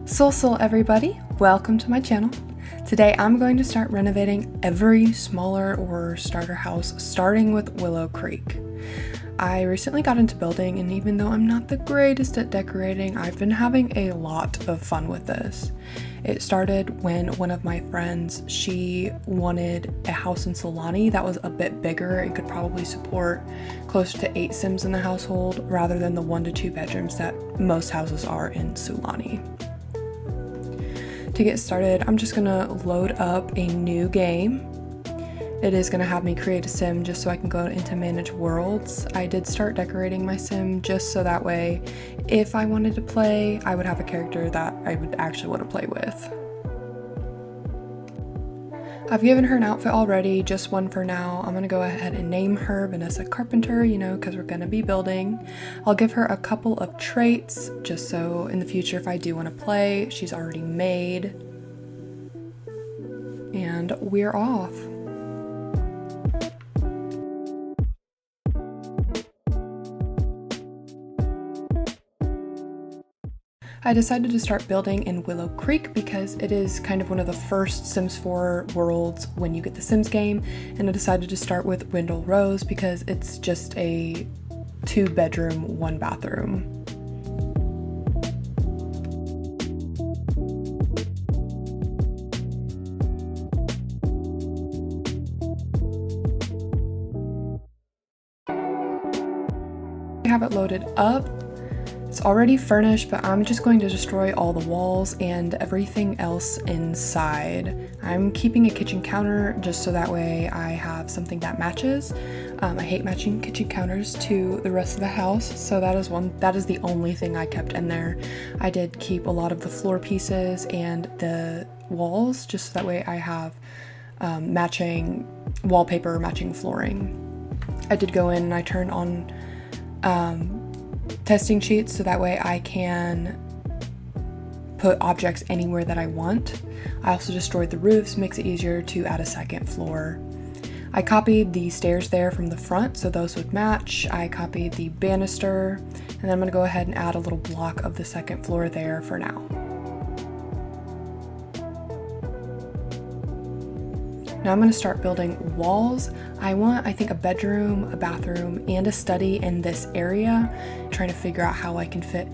So everybody, welcome to my channel. Today I'm going to start renovating every smaller or starter house, starting with Willow Creek. I recently got into building, and even though I'm not the greatest at decorating, I've been having a lot of fun with this. It started when one of my friends, she wanted a house in Sulani that was a bit bigger and could probably support closer to 8 Sims in the household rather than the 1 to 2 bedrooms that most houses are in Sulani. To get started, I'm just gonna load up a new game. It is gonna have me create a sim just so I can go into manage worlds. I did start decorating my sim just so that way, if I wanted to play, I would have a character that I would actually want to play with. I've given her an outfit already, just one for now. I'm gonna go ahead and name her Vanessa Carpenter, because we're gonna be building. I'll give her a couple of traits, just so in the future if I do want to play, she's already made. And we're off. I decided to start building in Willow Creek because it is kind of one of the first Sims 4 worlds when you get the Sims game, and I decided to start with Rindle Rose because it's just a 2-bedroom, 1-bathroom. I have it loaded up. It's already furnished, but I'm just going to destroy all the walls and everything else inside. I'm keeping a kitchen counter just so that way I have something that matches. I hate matching kitchen counters to the rest of the house, so that is the only thing I kept in there. I did keep a lot of the floor pieces and the walls just so that way I have matching wallpaper, matching flooring. I did go in and I turned on testing sheets so that way I can put objects anywhere that I want. I also destroyed the roofs, makes it easier to add a second floor. I copied the stairs there from the front so those would match. I copied the banister, and then I'm going to go ahead and add a little block of the second floor there for now. Now I'm going to start building walls. I want, I think, a bedroom, a bathroom, and a study in this area. I'm trying to figure out how I can fit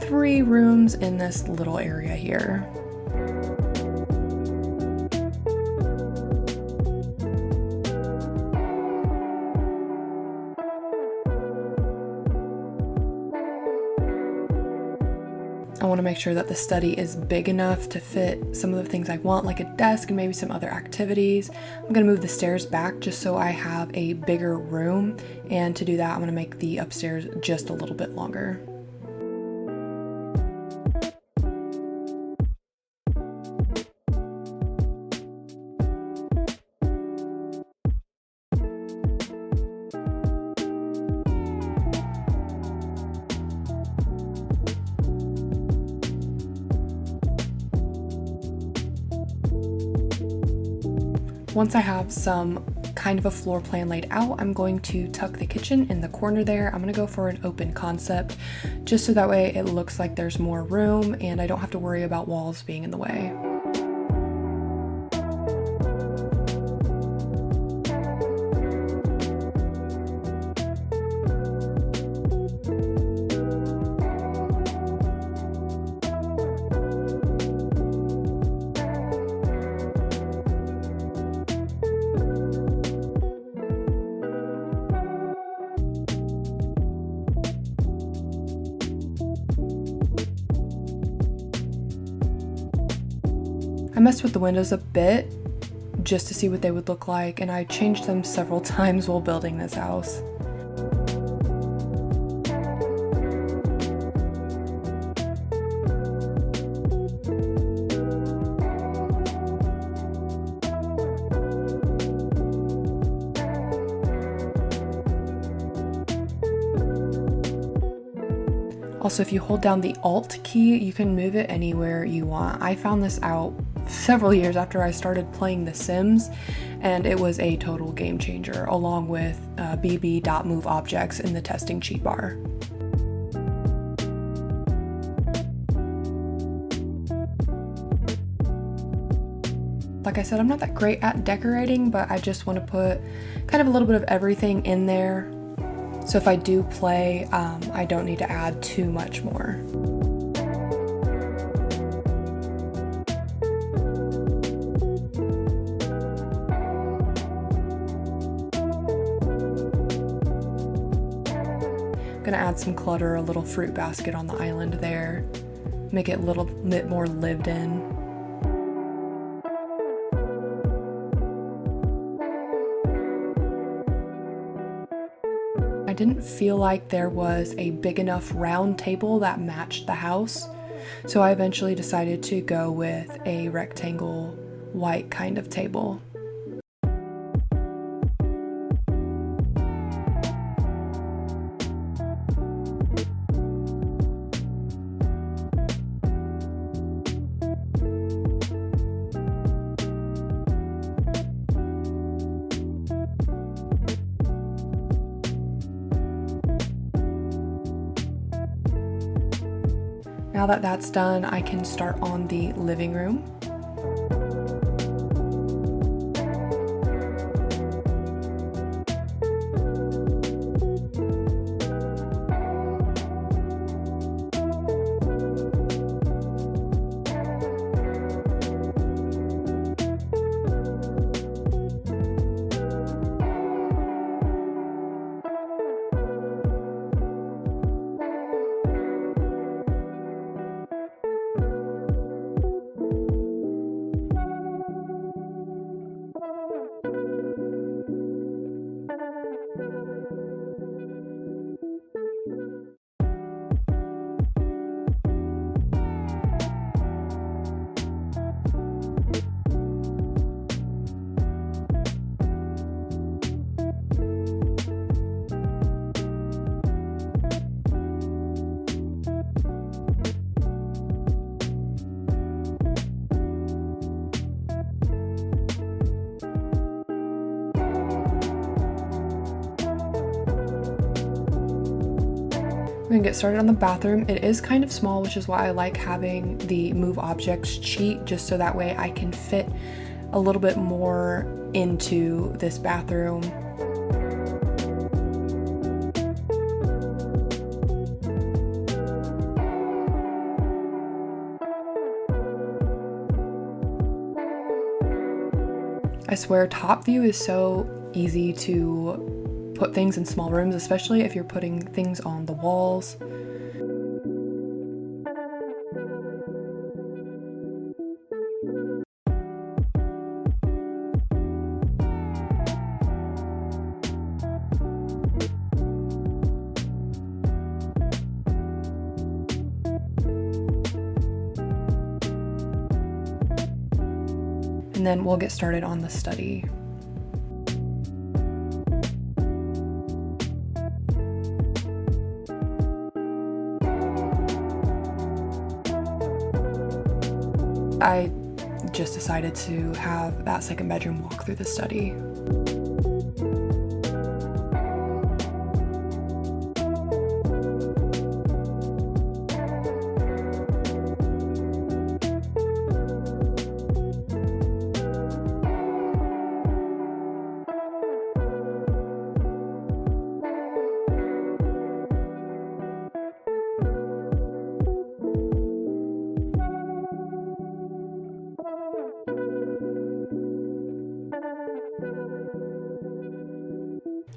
3 rooms in this little area here. I want to make sure that the study is big enough to fit some of the things I want, like a desk and maybe some other activities. I'm going to move the stairs back just so I have a bigger room, and to do that I'm going to make the upstairs just a little bit longer. Once I have some kind of a floor plan laid out, I'm going to tuck the kitchen in the corner there. I'm going to go for an open concept just so that way it looks like there's more room and I don't have to worry about walls being in the way. I messed with the windows a bit just to see what they would look like, and I changed them several times while building this house. Also, if you hold down the Alt key, you can move it anywhere you want. I found this out several years after I started playing The Sims, and it was a total game changer, along with bb.move objects in the testing cheat bar. Like I said, I'm not that great at decorating, but I just want to put kind of a little bit of everything in there. So if I do play, I don't need to add too much more. Gonna add some clutter, a little fruit basket on the island there, make it a little bit more lived in. I didn't feel like there was a big enough round table that matched the house, so I eventually decided to go with a rectangle white kind of table. Now that that's done, I can start on the living room. We're gonna get started on the bathroom. It is kind of small, which is why I like having the move objects cheat, just so that way I can fit a little bit more into this bathroom. I swear, top view is so easy to put things in small rooms, especially if you're putting things on the walls. And then we'll get started on the study. I just decided to have that second bedroom walk through the study.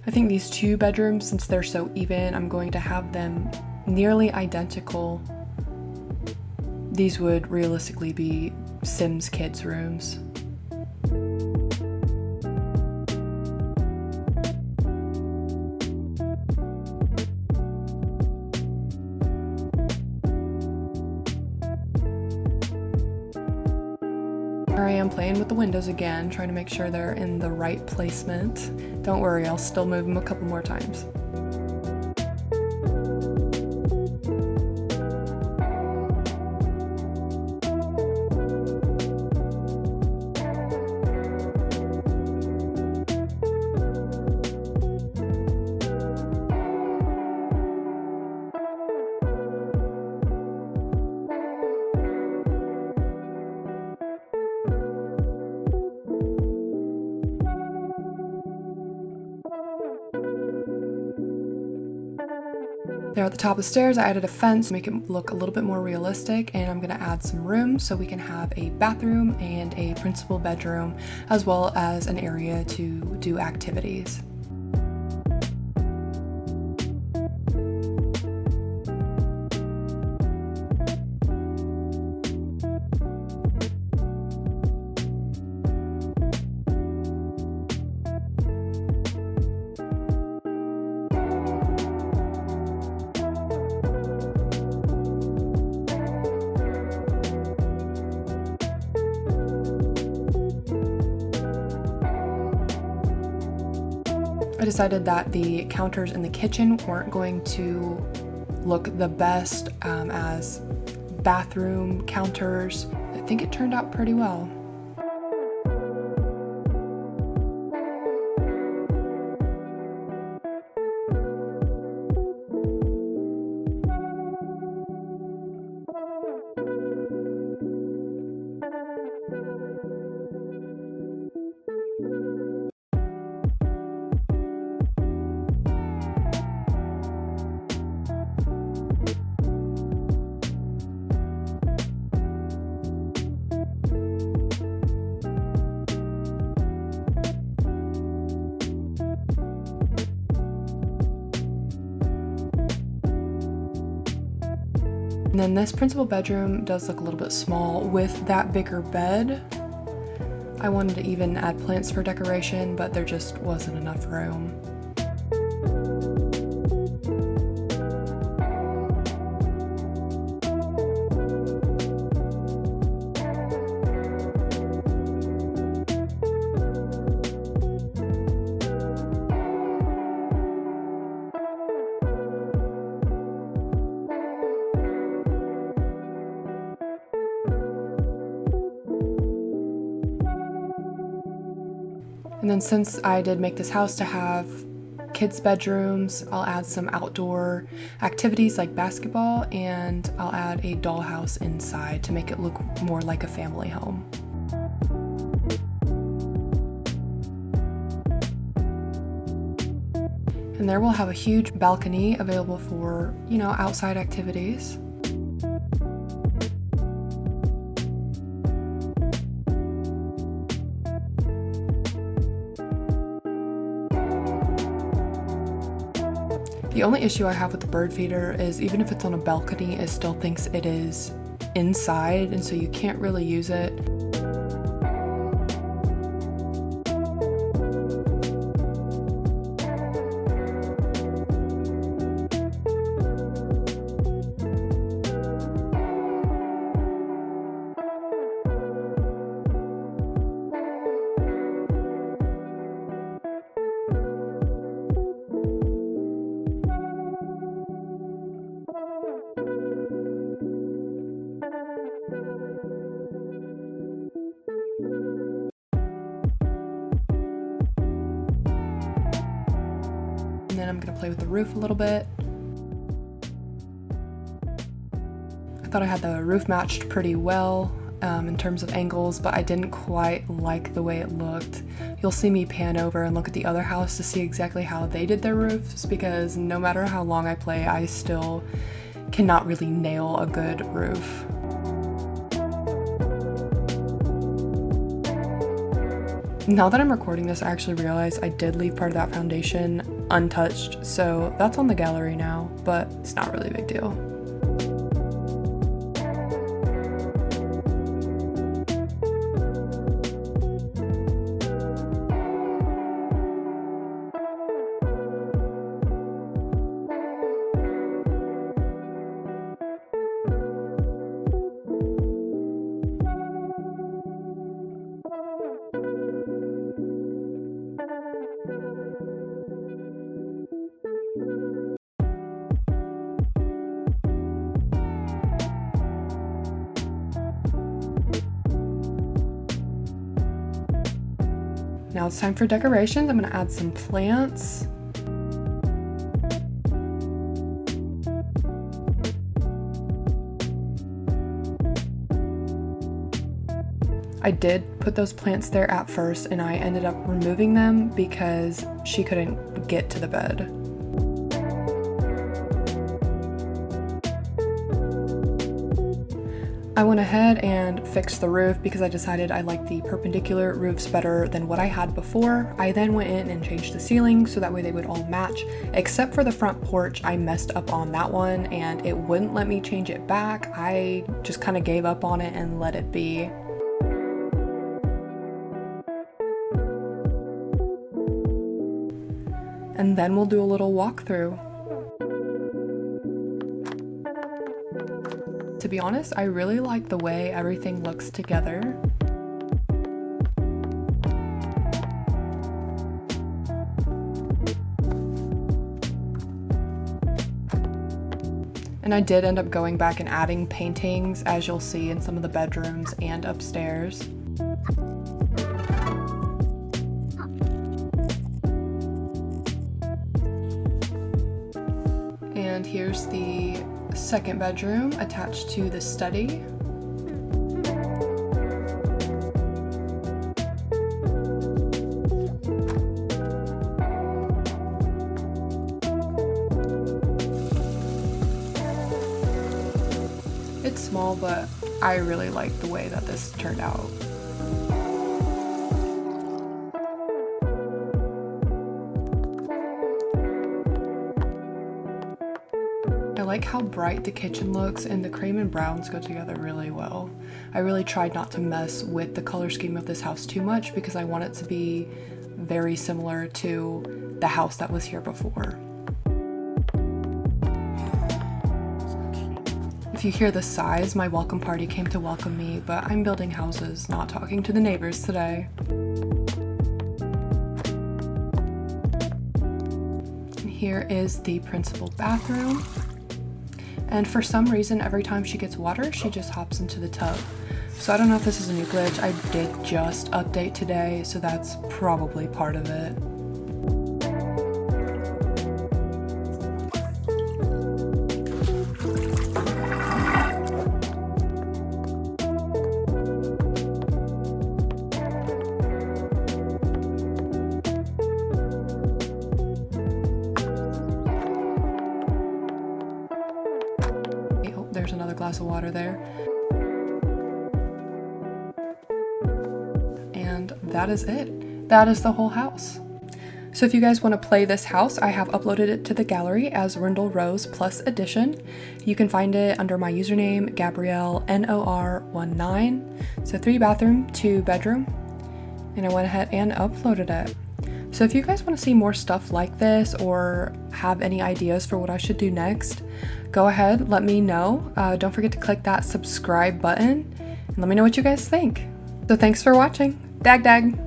I think these two bedrooms, since they're so even, I'm going to have them nearly identical. These would realistically be Sims kids' rooms. Here I am playing with the windows again, trying to make sure they're in the right placement. Don't worry, I'll still move them a couple more times. There at the top of the stairs, I added a fence to make it look a little bit more realistic, and I'm gonna add some rooms so we can have a bathroom and a principal bedroom, as well as an area to do activities. I decided that the counters in the kitchen weren't going to look the best as bathroom counters. I think it turned out pretty well. And then this principal bedroom does look a little bit small with that bigger bed. I wanted to even add plants for decoration, but there just wasn't enough room. And then since I did make this house to have kids' bedrooms, I'll add some outdoor activities like basketball, and I'll add a dollhouse inside to make it look more like a family home. And there we'll have a huge balcony available for, outside activities. The only issue I have with the bird feeder is even if it's on a balcony, it still thinks it is inside, and so you can't really use it. And then I'm gonna play with the roof a little bit. I thought I had the roof matched pretty well in terms of angles, but I didn't quite like the way it looked. You'll see me pan over and look at the other house to see exactly how they did their roofs, because no matter how long I play, I still cannot really nail a good roof. Now that I'm recording this, I actually realize I did leave part of that foundation untouched, so that's on the gallery now, but it's not really a big deal. Now it's time for decorations. I'm gonna add some plants. I did put those plants there at first, and I ended up removing them because she couldn't get to the bed. I went ahead and fixed the roof because I decided I liked the perpendicular roofs better than what I had before. I then went in and changed the ceiling so that way they would all match, except for the front porch. I messed up on that one and it wouldn't let me change it back. I just kind of gave up on it and let it be. And then we'll do a little walkthrough. To be honest, I really like the way everything looks together. And I did end up going back and adding paintings, as you'll see in some of the bedrooms and upstairs. And here's the second bedroom attached to the study. It's small, but I really like the way that this turned out. I like how bright the kitchen looks, and the cream and browns go together really well. I really tried not to mess with the color scheme of this house too much because I want it to be very similar to the house that was here before. If you hear the sighs, my welcome party came to welcome me, but I'm building houses, not talking to the neighbors today. And here is the principal bathroom. And for some reason, every time she gets water, she just hops into the tub. So I don't know if this is a new glitch. I did just update today, so that's probably part of it. There's another glass of water there. And that is it. That is the whole house. So if you guys want to play this house, I have uploaded it to the gallery as Rindle Rose Plus Edition. You can find it under my username, Gabrielle NOR19. So 3 bathroom, 2 bedroom. And I went ahead and uploaded it. So if you guys want to see more stuff like this or have any ideas for what I should do next, go ahead, let me know. Don't forget to click that subscribe button and let me know what you guys think. So thanks for watching. Dag dag!